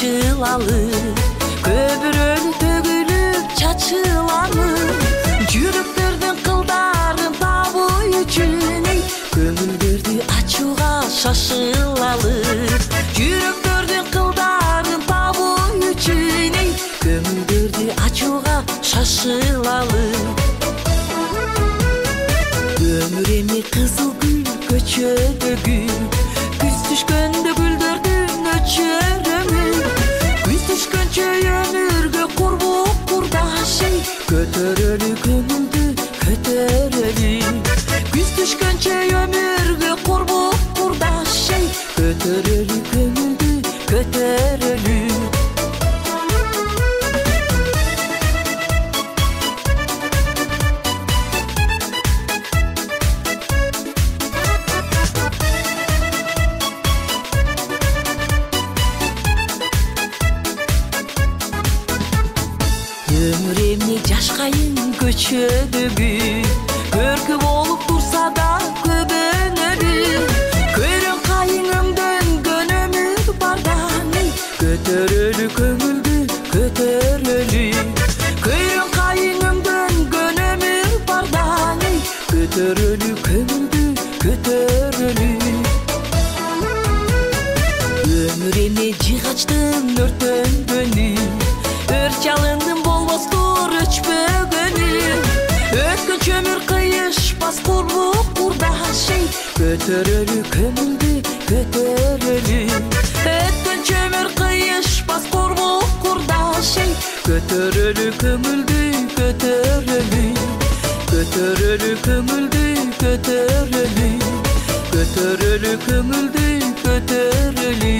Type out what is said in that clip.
açılalı, köpürölü tөгүлүп çaçılalı, жүрөктөрдүн кылдарын табуу үчүн көңүлдөрдү ачууга шашылалы, жүрөктөрдүн кылдарын табуу үчүн көңүлдөрдү ачууга шашылалы. Өмүр эми кызыл гүл көчөдө гүл, күз түшкөндө гүлдөрдүн өчөрөмү, күз түшкөнчө өмүргө курбук курдаш, көтөрөлү көңүлдү көтөрөлү, күз түшкөнчө өмүргө курбук курдаш, көтөрөлү көңүлдү көтөрөлү. Өмүр эмне жашкайын көчөдө гүл, көркү болуп турса да көбөнөлү, көрөң кайыңымдөн өмүр барда, көтөрөлү көңүлдү көтөрөлү, көрөң кайыңымдөн өмүр барда, көтөрөлү көңүлдү көтөрөлү. Өмүр эмне жыгачтын өртөнгөнү, өр жалындын болбостур өчпөгөнү, өткөн өмүр кыйышпас курбук курдаш, көтөрөлү көңүлдү көтөрөлү, өткөн өмүр кыйышпас курбук курдаш, көтөрөлү көңүлдү көтөрөлү, көтөрөлү көңүлдү көтөрөлү, көтөрөлү көңүлдү көтөрөлү.